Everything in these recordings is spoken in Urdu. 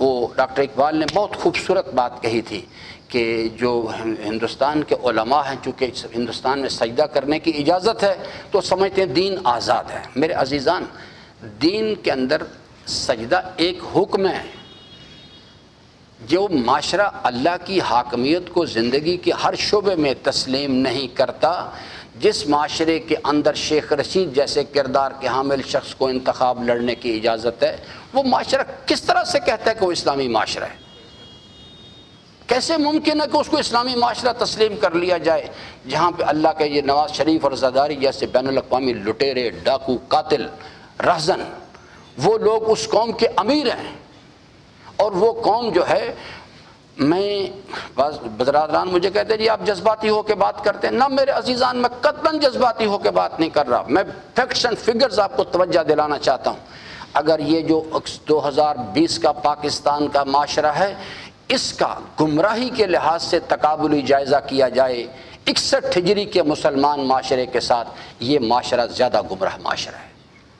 وہ ڈاکٹر اقبال نے بہت خوبصورت بات کہی تھی کہ جو ہندوستان کے علماء ہیں، چونکہ ہندوستان میں سجدہ کرنے کی اجازت ہے تو سمجھتے ہیں دین آزاد ہے۔ میرے عزیزان، دین کے اندر سجدہ ایک حکم ہے۔ جو معاشرہ اللہ کی حاکمیت کو زندگی کے ہر شعبے میں تسلیم نہیں کرتا، جس معاشرے کے اندر شیخ رشید جیسے کردار کے حامل شخص کو انتخاب لڑنے کی اجازت ہے، وہ معاشرہ کس طرح سے کہتا ہے کہ وہ اسلامی معاشرہ ہے؟ کیسے ممکن ہے کہ اس کو اسلامی معاشرہ تسلیم کر لیا جائے جہاں پہ اللہ کے یہ نواز شریف اور زرداری جیسے بین الاقوامی لٹیرے، ڈاکو، قاتل، رہزن، وہ لوگ اس قوم کے امیر ہیں، اور وہ قوم جو ہے، میں برادران مجھے کہتے ہیں جی آپ جذباتی ہو کے بات کرتے ہیں۔ نہ میرے عزیزان، میں قطعاً جذباتی ہو کے بات نہیں کر رہا، میں فیکٹس اینڈ فگرز آپ کو توجہ دلانا چاہتا ہوں۔ اگر یہ جو 2020 کا پاکستان کا معاشرہ ہے، اس کا گمراہی کے لحاظ سے تقابلی جائزہ کیا جائے 61 ہجری کے مسلمان معاشرے کے ساتھ، یہ معاشرہ زیادہ گمراہ معاشرہ ہے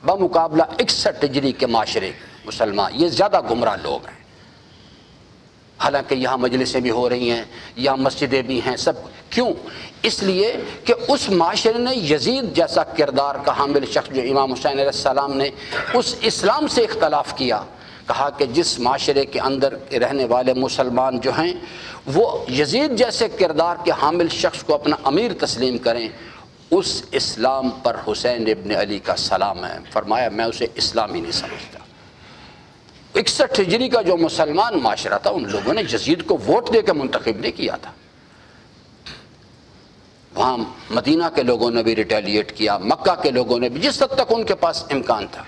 بمقابلہ 61 ہجری کے معاشرے مسلمان، یہ زیادہ گمراہ لوگ ہیں۔ حالانکہ یہاں مجلسیں بھی ہو رہی ہیں، یہاں مسجدیں بھی ہیں، سب کیوں؟ اس لیے کہ اس معاشرے نے یزید جیسا کردار کا حامل شخص جو امام حسین علیہ السلام نے اس اسلام سے اختلاف کیا، کہا کہ جس معاشرے کے اندر رہنے والے مسلمان جو ہیں وہ یزید جیسے کردار کے حامل شخص کو اپنا امیر تسلیم کریں، اس اسلام پر حسین ابن علی کا سلام ہے۔ فرمایا میں اسے اسلام ہی نہیں سمجھتا۔ 61 ہجری کا جو مسلمان معاشرہ تھا، ان لوگوں نے یزید کو ووٹ دے کے منتخب نہیں کیا تھا۔ وہاں مدینہ کے لوگوں نے بھی ریٹیلیٹ کیا، مکہ کے لوگوں نے بھی، جس حد تک ان کے پاس امکان تھا۔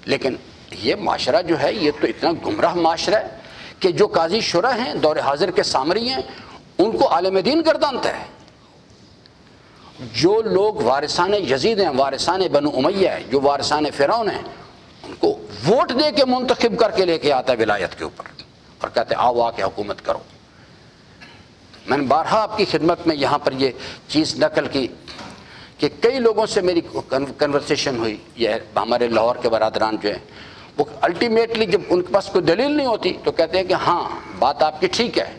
لیکن یہ معاشرہ جو ہے، یہ تو اتنا گمراہ معاشرہ ہے کہ جو قاضی شرح ہیں، دور حاضر کے سامری ہیں، ان کو عالم دین گردانتا ہے۔ جو لوگ وارثان یزید ہیں، وارثان بنو امیہ ہیں، جو وارثان فرعون ہیں، ان کو ووٹ دے کے منتخب کر کے لے کے آتا ہے ولایت کے اوپر، اور کہتے ہیں آؤ آ کے حکومت کرو۔ میں نے بارہا آپ کی خدمت میں یہاں پر یہ چیز نقل کی کہ کئی لوگوں سے میری کنورسیشن ہوئی، یہ ہمارے لاہور کے برادران جو ہیں، وہ الٹیمیٹلی جب ان کے پاس کوئی دلیل نہیں ہوتی تو کہتے ہیں کہ ہاں بات آپ کی ٹھیک ہے،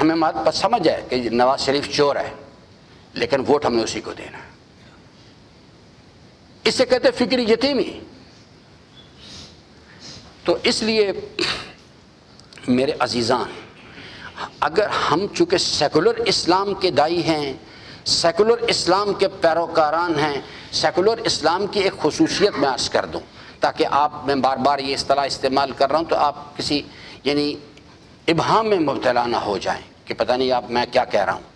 ہمیں بات سمجھ ہے کہ نواز شریف چور ہے، لیکن ووٹ ہمیں اسی کو دینا ہے۔ اس سے کہتے ہیں فکری یتیمی۔ تو اس لیے میرے عزیزان، اگر ہم چونکہ سیکولر اسلام کے دائی ہیں، سیکولر اسلام کے پیروکاران ہیں، سیکولر اسلام کی ایک خصوصیت میں عرض کر دوں تاکہ آپ، میں بار بار یہ اصطلاح استعمال کر رہا ہوں تو آپ کسی ابہام میں مبتلا نہ ہو جائیں کہ پتہ نہیں آپ میں کیا کہہ رہا ہوں۔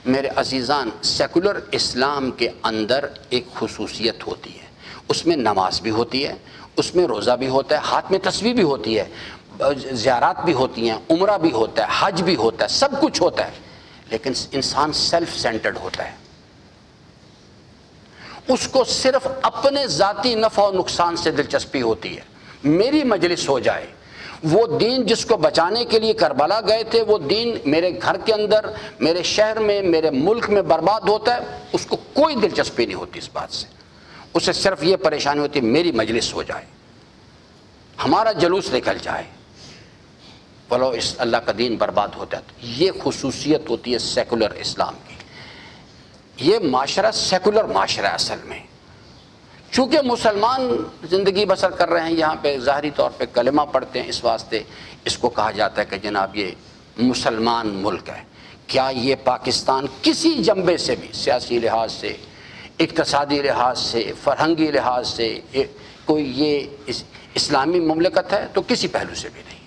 میرے عزیزان، سیکولر اسلام کے اندر ایک خصوصیت ہوتی ہے، اس میں نماز بھی ہوتی ہے، اس میں روزہ بھی ہوتا ہے، ہاتھ میں تسبیح بھی ہوتی ہے، زیارات بھی ہوتی ہیں، عمرہ بھی ہوتا ہے، حج بھی ہوتا ہے، سب کچھ ہوتا ہے، لیکن انسان سیلف سینٹرڈ ہوتا ہے۔ اس کو صرف اپنے ذاتی نفع و نقصان سے دلچسپی ہوتی ہے، میری مجلس ہو جائے۔ وہ دین جس کو بچانے کے لیے کربلا گئے تھے، وہ دین میرے گھر کے اندر، میرے شہر میں، میرے ملک میں برباد ہوتا ہے، اس کو کوئی دلچسپی نہیں ہوتی اس بات سے۔ اسے صرف یہ پریشانی ہوتی ہے میری مجلس ہو جائے، ہمارا جلوس نکل جائے، بولو اس اللہ کا دین برباد ہوتا ہے۔ یہ خصوصیت ہوتی ہے سیکولر اسلام کی۔ یہ معاشرہ سیکولر معاشرہ اصل میں، چونکہ مسلمان زندگی بسر کر رہے ہیں یہاں پہ، ظاہری طور پہ کلمہ پڑھتے ہیں، اس واسطے اس کو کہا جاتا ہے کہ جناب یہ مسلمان ملک ہے۔ کیا یہ پاکستان کسی جنبے سے بھی، سیاسی لحاظ سے، اقتصادی لحاظ سے، فرہنگی لحاظ سے، کوئی یہ اسلامی مملکت ہے؟ تو کسی پہلو سے بھی نہیں۔